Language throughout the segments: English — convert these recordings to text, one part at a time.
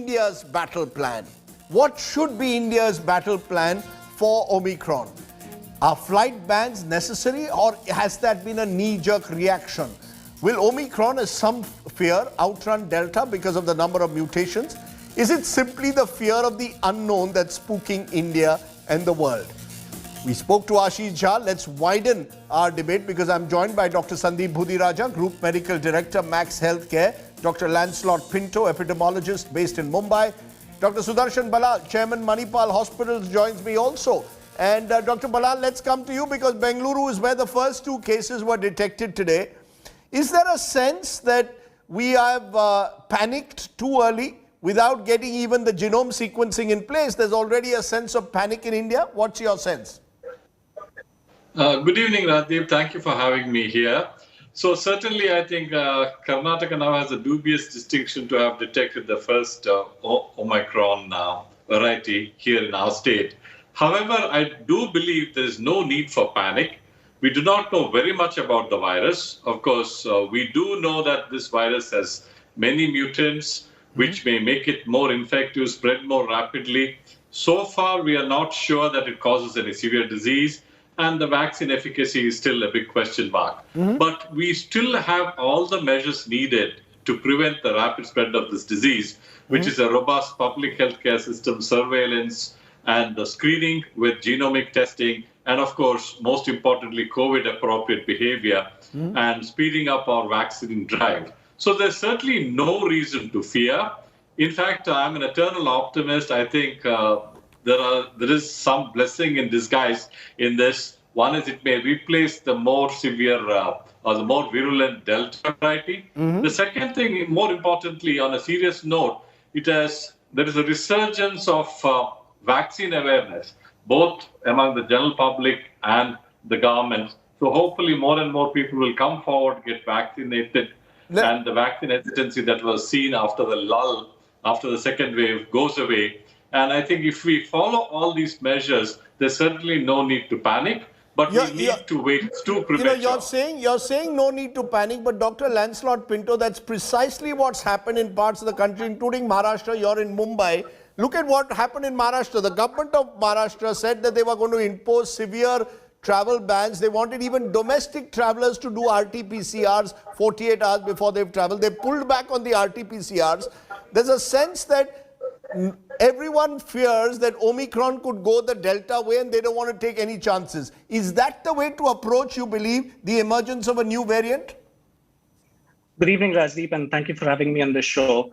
India's battle plan? What should be India's battle plan for Omicron? Are flight bans necessary, or has that been a knee-jerk reaction? Will Omicron, as some fear, outrun Delta because of the number of mutations? Is it simply the fear of the unknown that's spooking India and the world? We spoke to Ashish Jha. Let's widen our debate because I'm joined by Dr. Sandeep Budiraja, Group Medical Director, Max Healthcare, Dr. Lancelot Pinto, epidemiologist based in Mumbai, Dr. Sudarshan Bala, Chairman Manipal Hospitals, joins me also. And Dr. Bala, let's come to you because Bengaluru is where the first 2 cases were detected today. Is there a sense that we have panicked too early without getting even the genome sequencing in place? There's already a sense of panic in India. What's your sense? Good evening, Rajdeep. Thank you for having me here. So certainly, I think Karnataka now has a dubious distinction to have detected the first Omicron variety here in our state. However, I do believe there is no need for panic. We do not know very much about the virus. Of course, we do know that this virus has many mutants, which may make it more infective, spread more rapidly. So far, we are not sure that it causes any severe disease, and the vaccine efficacy is still a big question mark. But we still have all the measures needed to prevent the rapid spread of this disease, which is a robust public healthcare system, surveillance, and the screening with genomic testing, and of course, most importantly, COVID-appropriate behavior and speeding up our vaccine drive. So there's certainly no reason to fear. In fact, I'm an eternal optimist. I think there is some blessing in disguise in this. One is it may replace the more severe or the more virulent Delta variety. The second thing, more importantly, on a serious note, there is a resurgence of vaccine awareness, both among the general public and the government. So hopefully more and more people will come forward, get vaccinated, and the vaccine hesitancy that was seen after the lull, after the second wave, goes away. And I think if we follow all these measures, there's certainly no need to panic, but we need to wait. It's too premature. You're saying no need to panic, but Dr. Lancelot Pinto, that's precisely what's happened in parts of the country, including Maharashtra. You're in Mumbai. Look at what happened in Maharashtra. The government of Maharashtra said that they were going to impose severe travel bans. They wanted even domestic travelers to do RT-PCRs 48 hours before they've traveled. They pulled back on the RT-PCRs. There's a sense that everyone fears that Omicron could go the Delta way and they don't want to take any chances. Is that the way to approach, you believe, the emergence of a new variant? Good evening, Rajdeep, and thank you for having me on the show.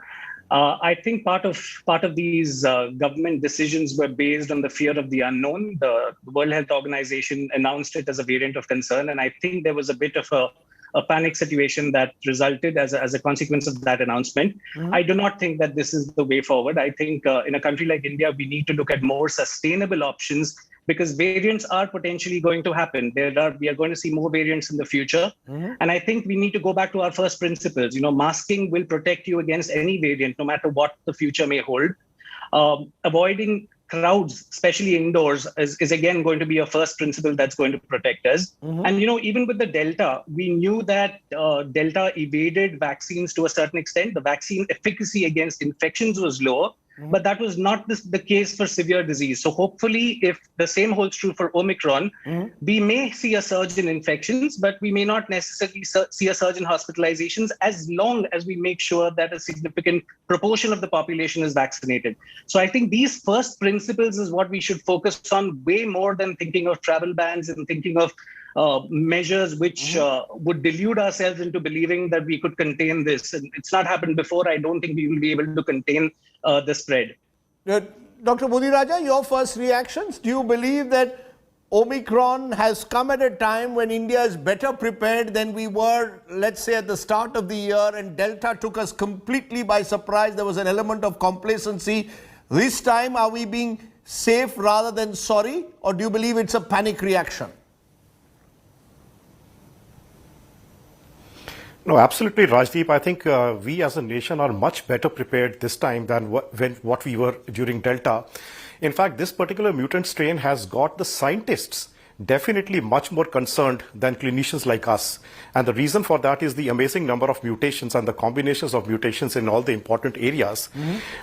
I think part of these government decisions were based on the fear of the unknown. The World Health Organization announced it as a variant of concern, and I think there was a bit of a panic situation that resulted as a consequence of that announcement. I do not think that this is the way forward. I think in a country like India, we need to look at more sustainable options because variants are potentially going to happen. We are going to see more variants in the future. And I think we need to go back to our first principles. Masking will protect you against any variant, no matter what the future may hold. Avoiding crowds, especially indoors, is again going to be a first principle that's going to protect us. And, even with the Delta, we knew that Delta evaded vaccines to a certain extent. The vaccine efficacy against infections was lower, but that was not the case for severe disease. So hopefully, if the same holds true for Omicron, we may see a surge in infections, but we may not necessarily see a surge in hospitalizations as long as we make sure that a significant proportion of the population is vaccinated. So I think these first principles is what we should focus on way more than thinking of travel bans and thinking of measures which would delude ourselves into believing that we could contain this. And it's not happened before. I don't think we will be able to contain the spread. Dr. Budiraja, your first reactions? Do you believe that Omicron has come at a time when India is better prepared than we were, let's say, at the start of the year, and Delta took us completely by surprise? There was an element of complacency. This time, are we being safe rather than sorry, or do you believe it's a panic reaction? No, absolutely, Rajdeep. I think we as a nation are much better prepared this time than what we were during Delta. In fact, this particular mutant strain has got the scientists definitely much more concerned than clinicians like us. And the reason for that is the amazing number of mutations and the combinations of mutations in all the important areas.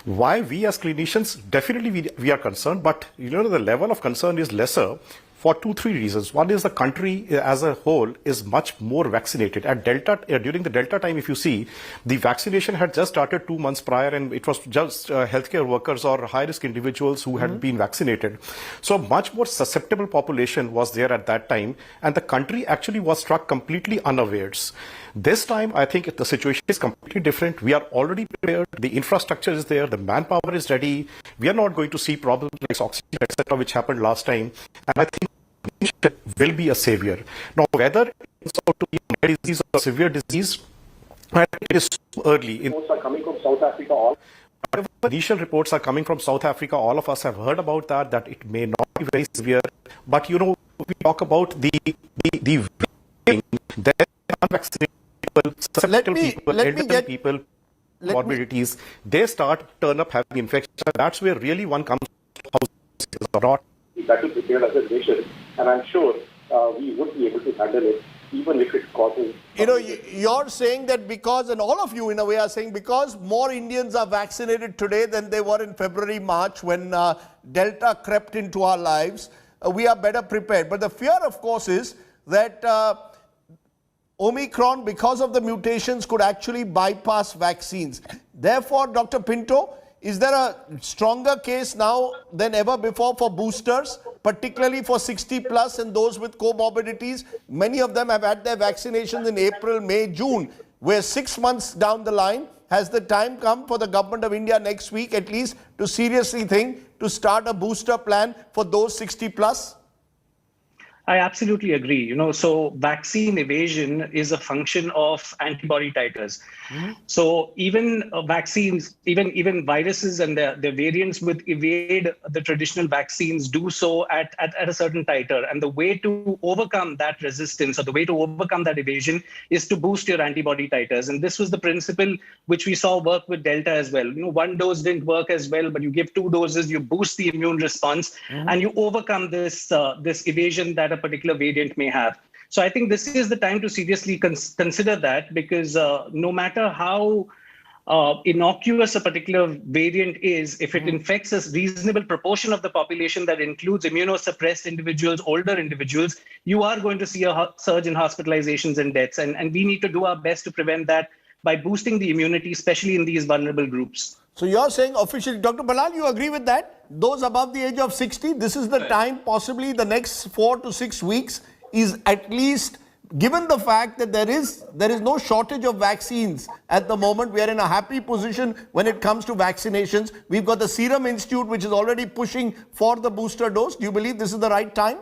Why we as clinicians, definitely we are concerned, but the level of concern is lesser for 2-3 reasons. One is the country as a whole is much more vaccinated. At Delta, during the Delta time, if you see, the vaccination had just started 2 months prior, and it was just healthcare workers or high-risk individuals who had been vaccinated. So much more susceptible population was there at that time, and the country actually was struck completely unawares. This time, I think the situation is completely different. We are already prepared. The infrastructure is there. The manpower is ready. We are not going to see problems like oxygen, etc., which happened last time. And I think will be a savior. Now, whether it's out to be a rare disease or a severe disease, I think it is too early. Reports are coming from South Africa. Whatever initial reports are coming from South Africa, all of us have heard about that it may not be very severe. But, we talk about the unvaccinated people, susceptible people, elderly people, morbidities, they turn up having infection. That's where really one comes to houses or not. That is prepared as a nation, and I'm sure we would be able to handle it, even if it causes... You're saying that because, and all of you in a way are saying, because more Indians are vaccinated today than they were in February, March, when Delta crept into our lives, we are better prepared. But the fear, of course, is that Omicron, because of the mutations, could actually bypass vaccines. Therefore, Dr. Pinto, is there a stronger case now than ever before for boosters, particularly for 60 plus and those with comorbidities? Many of them have had their vaccinations in April, May, June. We're 6 months down the line. Has the time come for the government of India next week at least to seriously think to start a booster plan for those 60 plus? I absolutely agree. So vaccine evasion is a function of antibody titers. So even vaccines, even viruses and their variants would evade the traditional vaccines do so at a certain titer. And the way to overcome that resistance or the way to overcome that evasion is to boost your antibody titers. And this was the principle which we saw work with Delta as well. One dose didn't work as well, but you give 2 doses, you boost the immune response, and you overcome this evasion that a particular variant may have. So I think this is the time to seriously consider that, because no matter how innocuous a particular variant is, if it infects a reasonable proportion of the population that includes immunosuppressed individuals, older individuals, you are going to see a surge in hospitalizations and deaths. And we need to do our best to prevent that by boosting the immunity, especially in these vulnerable groups. So you're saying officially, Dr. Balal, you agree with that? Those above the age of 60, this is the time, possibly the next 4 to 6 weeks, is at least, given the fact that there is no shortage of vaccines at the moment. We are in a happy position when it comes to vaccinations. We've got the Serum Institute, which is already pushing for the booster dose. Do you believe this is the right time?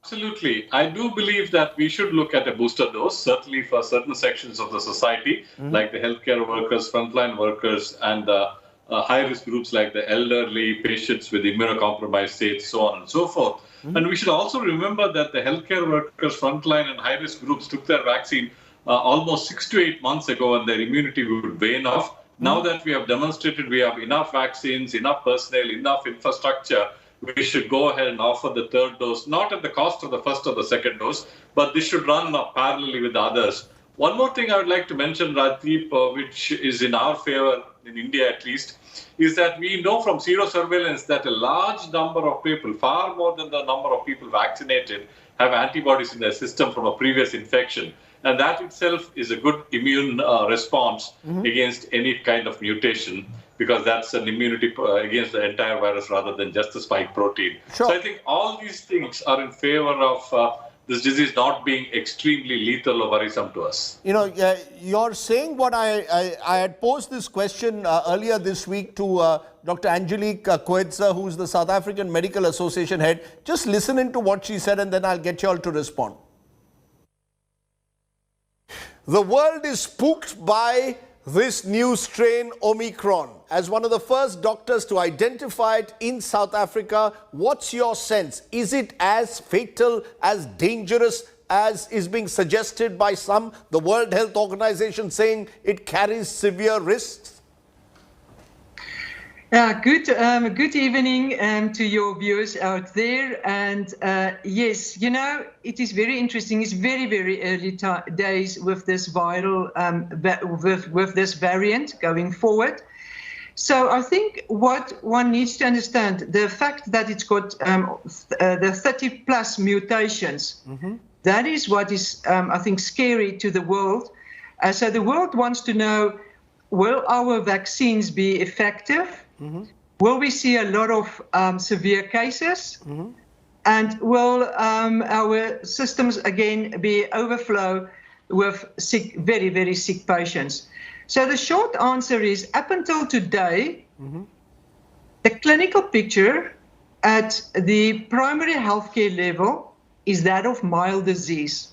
Absolutely. I do believe that we should look at a booster dose, certainly for certain sections of the society, like the healthcare workers, frontline workers, and high-risk groups like the elderly, patients with immunocompromised states, so on and so forth. And we should also remember that the healthcare workers, frontline and high-risk groups took their vaccine almost 6 to 8 months ago, and their immunity would wane off. Now that we have demonstrated we have enough vaccines, enough personnel, enough infrastructure, we should go ahead and offer the 3rd dose, not at the cost of the 1st or the 2nd dose, but this should run parallelly with the others. One more thing I would like to mention, Rajdeep, which is in our favor, in India at least, is that we know from sero surveillance that a large number of people, far more than the number of people vaccinated, have antibodies in their system from a previous infection. And that itself is a good immune response against any kind of mutation, because that's an immunity against the entire virus rather than just the spike protein. Sure. So I think all these things are in favor of this disease not being extremely lethal or worrisome to us. You're saying what I had posed this question earlier this week to Dr. Angelique Coetzer, who's the South African Medical Association head. Just listen into what she said, and then I'll get you all to respond. The world is spooked by this new strain, Omicron. As one of the first doctors to identify it in South Africa, what's your sense? Is it as fatal, as dangerous as is being suggested by some? The World Health Organization saying it carries severe risks? Good evening to your viewers out there. And yes, it is very interesting. It's very, very early days with this viral, with this variant going forward. So I think what one needs to understand, the fact that it's got the 30 plus mutations, that is what is, I think, scary to the world. So the world wants to know, will our vaccines be effective? Will we see a lot of severe cases? And will our systems again be overflow with sick, very, very sick patients? So the short answer is, up until today, the clinical picture at the primary healthcare level is that of mild disease.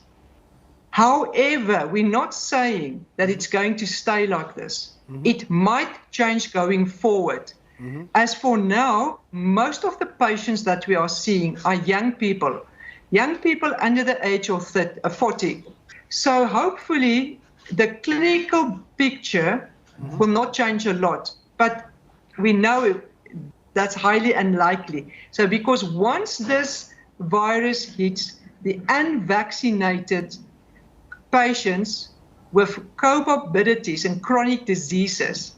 However, we're not saying that it's going to stay like this. It might change going forward. As for now, most of the patients that we are seeing are young people under the age of 40. So hopefully the clinical picture will not change a lot, but we know that's highly unlikely. So because once this virus hits the unvaccinated patients with comorbidities and chronic diseases,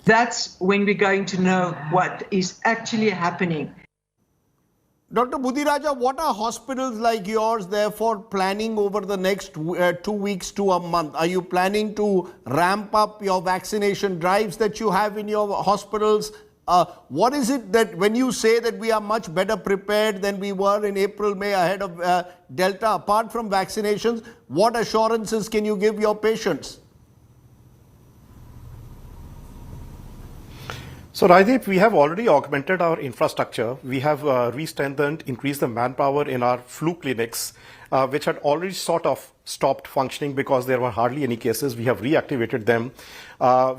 that's when we're going to know what is actually happening. Dr. Budiraja, what are hospitals like yours therefore planning over the next 2 weeks to a month? Are you planning to ramp up your vaccination drives that you have in your hospitals? What is it that when you say that we are much better prepared than we were in April, May ahead of Delta, apart from vaccinations, what assurances can you give your patients? So Rajdeep, we have already augmented our infrastructure. We have re-strengthened, increased the manpower in our flu clinics, which had already sort of stopped functioning because there were hardly any cases. We have reactivated them.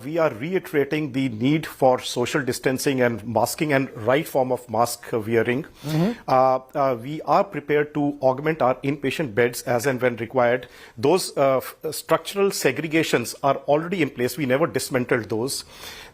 We are reiterating the need for social distancing and masking and right form of mask wearing. We are prepared to augment our inpatient beds as and when required. Those structural segregations are already in place. We never dismantled those.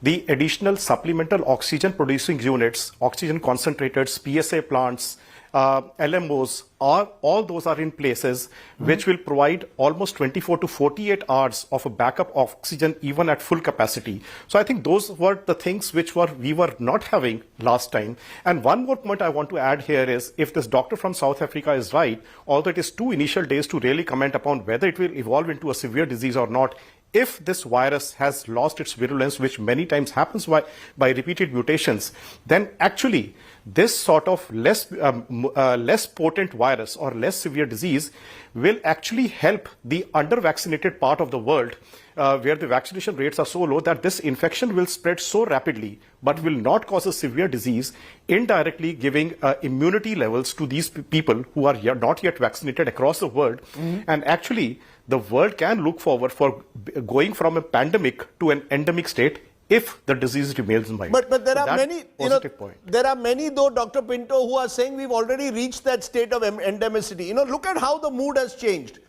The additional supplemental oxygen producing units, oxygen concentrators, PSA plants, LMOs, all those are in places which will provide almost 24 to 48 hours of a backup oxygen even at full capacity. So I think those were the things which we were not having last time. And one more point I want to add here is, if this doctor from South Africa is right, although it is too initial days to really comment upon whether it will evolve into a severe disease or not, if this virus has lost its virulence, which many times happens by repeated mutations, then actually this sort of less potent virus or less severe disease will actually help the under-vaccinated part of the world, where the vaccination rates are so low that this infection will spread so rapidly but will not cause a severe disease, indirectly giving immunity levels to these people who are not yet vaccinated across the world. And actually, the world can look forward for going from a pandemic to an endemic state if the disease remains mild. But there are many, point. There are many though, Dr. Pinto, who are saying we've already reached that state of endemicity. Look at how the mood has changed.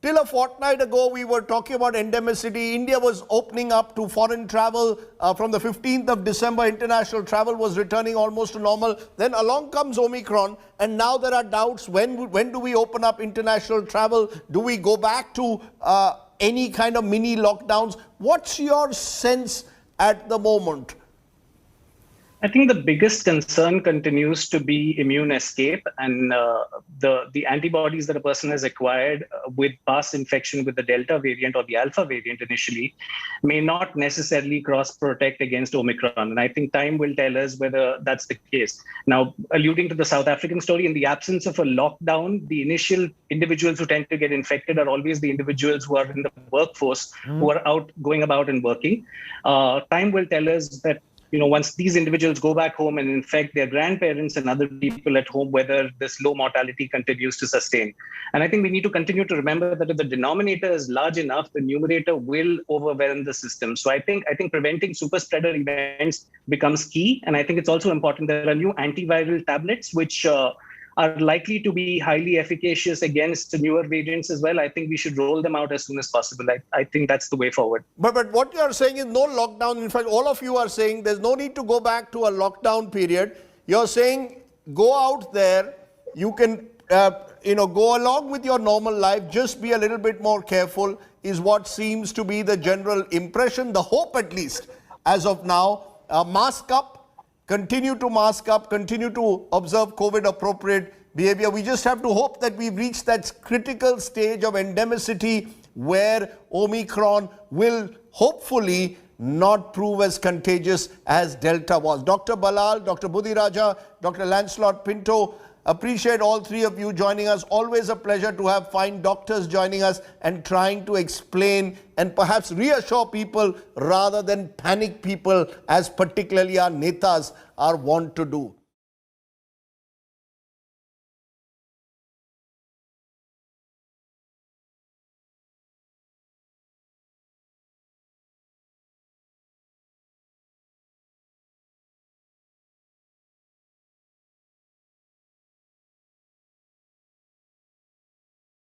Till a fortnight ago, we were talking about endemicity. India was opening up to foreign travel. From the 15th of December, international travel was returning almost to normal. Then along comes Omicron, and now there are doubts. When do we open up international travel? Do we go back to any kind of mini lockdowns? What's your sense at the moment? I think the biggest concern continues to be immune escape, and the antibodies that a person has acquired with past infection with the Delta variant or the Alpha variant initially may not necessarily cross-protect against Omicron. And I think time will tell us whether that's the case. Now, alluding to the South African story, in the absence of a lockdown, the initial individuals who tend to get infected are always the individuals who are in the workforce, who are out going about and working. Time will tell us that once these individuals go back home and infect their grandparents and other people at home, whether this low mortality continues to sustain. And I think we need to continue to remember that if the denominator is large enough, the numerator will overwhelm the system. So I think preventing super spreader events becomes key. And I think it's also important there are new antiviral tablets which are are likely to be highly efficacious against newer variants as well, I think we should roll them out as soon as possible. I think that's the way forward. But what you are saying is no lockdown. In fact, all of you are saying there's no need to go back to a lockdown period. You're saying go out there. You can, go along with your normal life. Just be a little bit more careful is what seems to be the general impression, the hope at least, as of now. Mask up. Continue to mask up, continue to observe COVID-appropriate behavior. We just have to hope that we've reached that critical stage of endemicity where Omicron will hopefully not prove as contagious as Delta was. Dr. Balal, Dr. Budhiraja, Dr. Lancelot Pinto, appreciate all three of you joining us. Always a pleasure to have fine doctors joining us and trying to explain and perhaps reassure people rather than panic people, as particularly our netas are wont to do.